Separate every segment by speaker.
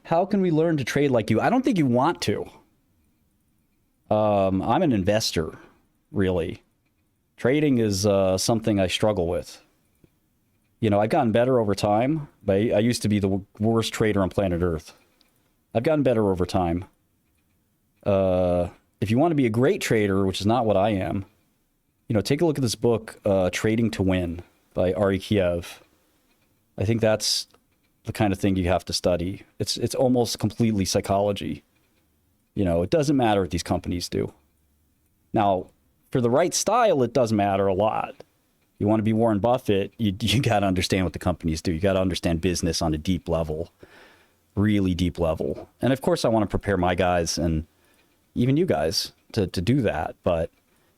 Speaker 1: how can we learn to trade like you? I don't think you want to. I'm an investor, really. Trading is something I struggle with. You know, I've gotten better over time, but I used to be the worst trader on planet Earth. I've gotten better over time. If you want to be a great trader, which is not what I am, you know, take a look at this book, Trading to Win by Ari Kiev. I think that's the kind of thing you have to study. It's almost completely psychology. You know, it doesn't matter what these companies do. Now, for the right style, it does matter a lot. You want to be Warren Buffett, you got to understand what the companies do. You got to understand business on a deep level, really deep level. And of course, I want to prepare my guys and even you guys to do that. But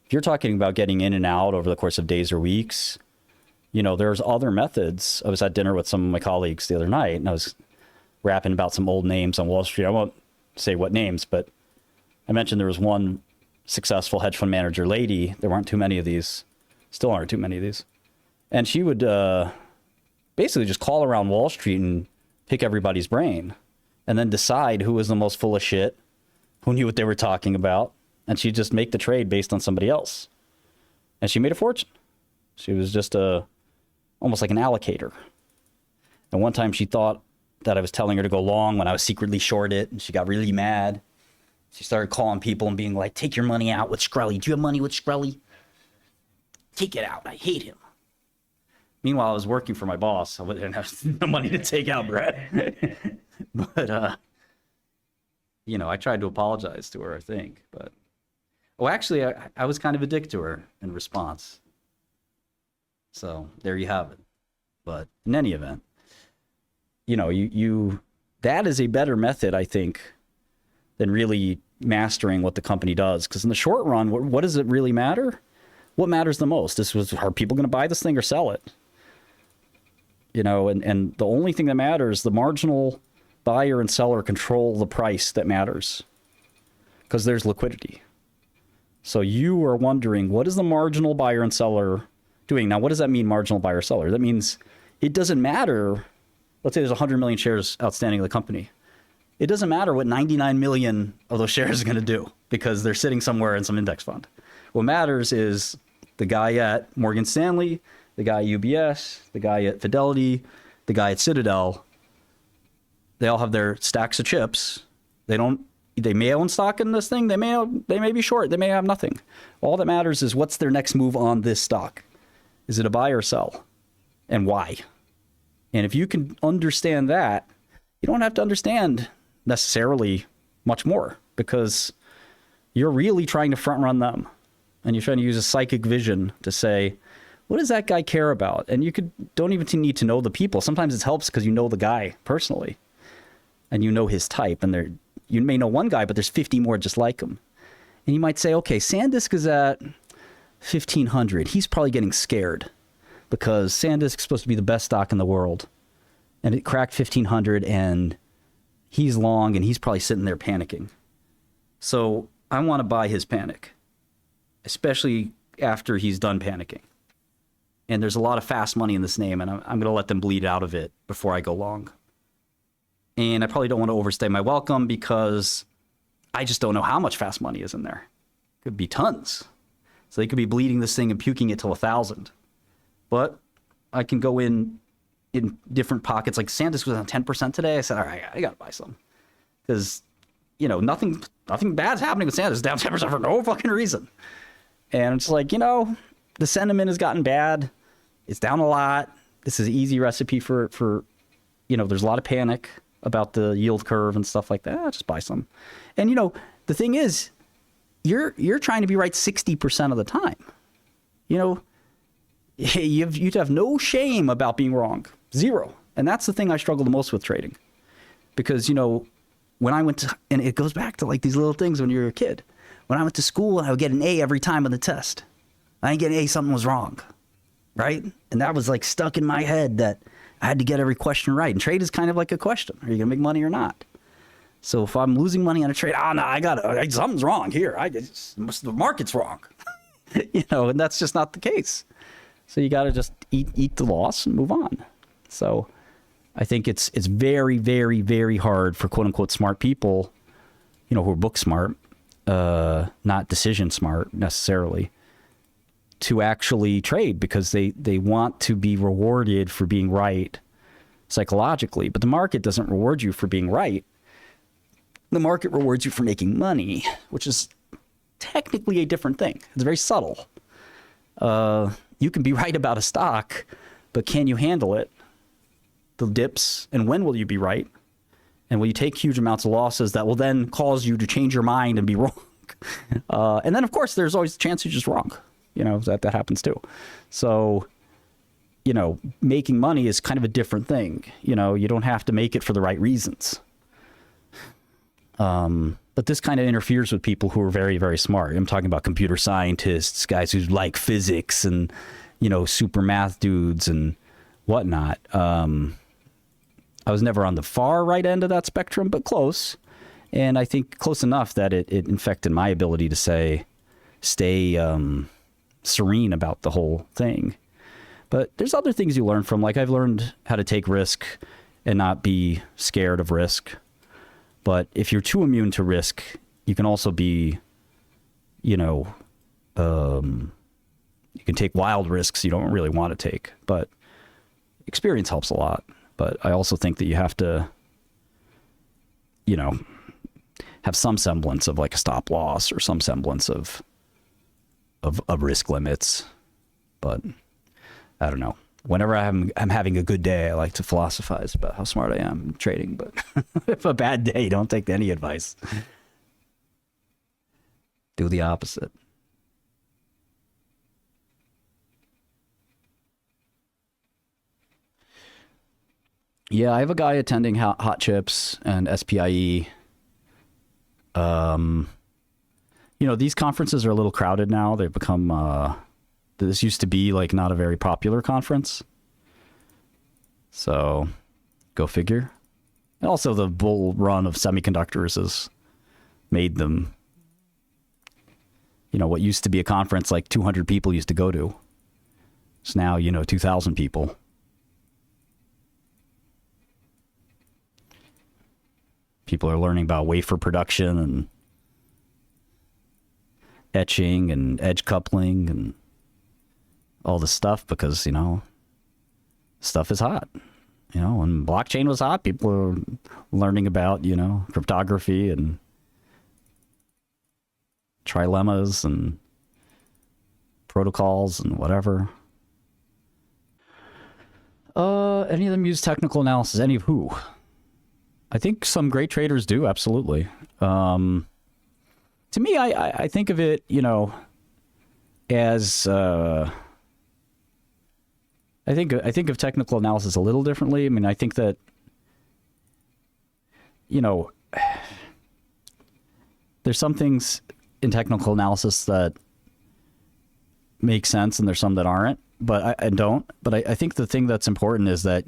Speaker 1: if you're talking about getting in and out over the course of days or weeks, you know, there's other methods. I was at dinner with some of my colleagues the other night, and I was rapping about some old names on Wall Street. I won't say what names, but I mentioned there was one successful hedge fund manager lady. There weren't too many of these. Still aren't too many of these. And she would basically just call around Wall Street and pick everybody's brain and then decide who was the most full of shit, who knew what they were talking about. And she'd just make the trade based on somebody else. And she made a fortune. She was just almost like an allocator. And one time she thought that I was telling her to go long when I was secretly short it, and she got really mad. She started calling people and being like, take your money out with Shkreli. Do you have money with Shkreli? Take it out. I hate him. Meanwhile, I was working for my boss. I didn't have no money to take out, Brett. But, you know, I tried to apologize to her, I think. But, oh, actually, I was kind of a dick to her in response. So there you have it. But in any event, you know, that is a better method, I think, than really mastering what the company does. Because in the short run, what does it really matter? What matters the most? Are people going to buy this thing or sell it? You know, and the only thing that matters, the marginal buyer and seller control the price that matters, because there's liquidity. So you are wondering, what is the marginal buyer and seller doing? Now, what does that mean, marginal buyer seller? That means it doesn't matter. Let's say there's 100 million shares outstanding of the company. It doesn't matter what 99 million of those shares are going to do, because they're sitting somewhere in some index fund. What matters is the guy at Morgan Stanley, the guy at UBS, the guy at Fidelity, the guy at Citadel. They all have their stacks of chips. They may own stock in this thing. They may be short. They may have nothing. All that matters is what's their next move on this stock. Is it a buy or sell? And why? And if you can understand that, you don't have to understand necessarily much more, because you're really trying to front run them. And you're trying to use a psychic vision to say, what does that guy care about? And you don't even need to know the people. Sometimes it helps because you know the guy personally and you know his type. And you may know one guy, but there's 50 more just like him. And you might say, okay, SanDisk is at 1,500. He's probably getting scared because SanDisk is supposed to be the best stock in the world. And it cracked 1,500 and he's long and he's probably sitting there panicking. So I want to buy his panic, especially after he's done panicking. And there's a lot of fast money in this name, and I'm going to let them bleed out of it before I go long. And I probably don't want to overstay my welcome, because I just don't know how much fast money is in there. Could be tons. So they could be bleeding this thing and puking it till 1,000. But I can go in different pockets. Like SanDisk was on 10% today. I said, all right, I got to buy some. Because, you know, nothing bad's happening with SanDisk. It's down 10% for no fucking reason. And it's like, you know, the sentiment has gotten bad. It's down a lot. This is an easy recipe for, you know, there's a lot of panic about the yield curve and stuff like that. Just buy some. And, you know, the thing is, you're trying to be right 60% of the time. You know, you have no shame about being wrong. Zero. And that's the thing I struggle the most with trading. Because, you know, when I went to, and it goes back to like these little things when you're a kid. When I went to school, I would get an A every time on the test. I didn't get an A, something was wrong, right? And that was like stuck in my head that I had to get every question right. And trade is kind of like a question. Are you going to make money or not? So if I'm losing money on a trade, no, something's wrong here. The market's wrong, you know, and that's just not the case. So you got to just eat the loss and move on. So I think it's very, very, very hard for quote unquote smart people, who are book smart, not decision smart necessarily, to actually trade because they want to be rewarded for being right psychologically. But the market doesn't reward you for being right. The market rewards you for making money, which is technically a different thing. It's very subtle. You can be right about a stock, but can you handle it? The dips, and when will you be right? And will you take huge amounts of losses that will then cause you to change your mind and be wrong? And then, of course, there's always a chance you're just wrong. That happens too. So, making money is kind of a different thing. You don't have to make it for the right reasons. But this kind of interferes with people who are very, very smart. I'm talking about computer scientists, guys who like physics and, super math dudes and whatnot. I was never on the far right end of that spectrum, but close. And I think close enough that it infected my ability to stay serene about the whole thing. But there's other things you learn from. Like I've learned how to take risk and not be scared of risk. But if you're too immune to risk, you can also be, you can take wild risks you don't really want to take. But experience helps a lot. But I also think that you have to, have some semblance of like a stop loss or some semblance of risk limits. But I don't know. Whenever I'm having a good day, I like to philosophize about how smart I am in trading. But if a bad day, don't take any advice. Do the opposite. Yeah, I have a guy attending Hot Chips and SPIE. These conferences are a little crowded now. They've become... this used to be like not a very popular conference. So go figure. And also the bull run of semiconductors has made them, what used to be a conference like 200 people used to go to. It's now, 2,000 people. People are learning about wafer production and etching and edge coupling and all this stuff because, stuff is hot. When blockchain was hot, people were learning about, cryptography and trilemmas and protocols and whatever. Any of them use technical analysis? Any of who? I think some great traders do, absolutely. To me, I think of it, as... I think of technical analysis a little differently. I mean, I think that, there's some things in technical analysis that make sense and there's some that aren't, but I don't. But I think the thing that's important is that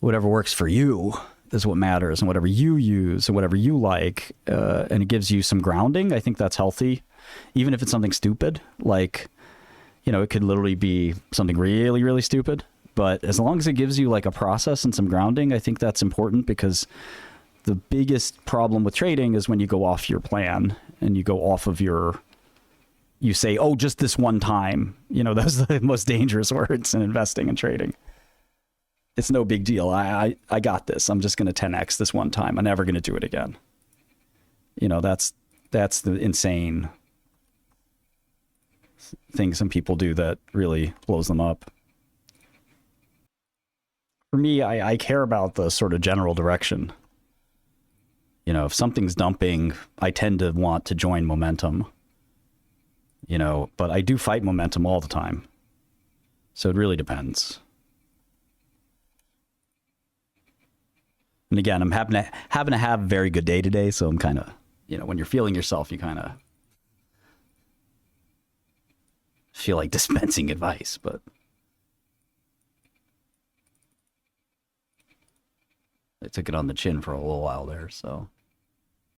Speaker 1: whatever works for you is what matters, and whatever you use and whatever you like, and it gives you some grounding. I think that's healthy, even if it's something stupid, like... it could literally be something really, really stupid. But as long as it gives you like a process and some grounding, I think that's important, because the biggest problem with trading is when you go off your plan and you go off of you say, oh, just this one time. Those are the most dangerous words in investing and trading. It's no big deal. I got this. I'm just going to 10x this one time. I'm never going to do it again. That's the insane thing some people do that really blows them up. For me, I care about the sort of general direction. If something's dumping, I tend to want to join momentum. But I do fight momentum all the time. So it really depends. And again, I'm having to have a very good day today, so I'm kind of, when you're feeling yourself, you kind of feel like dispensing advice, but I took it on the chin for a little while there, so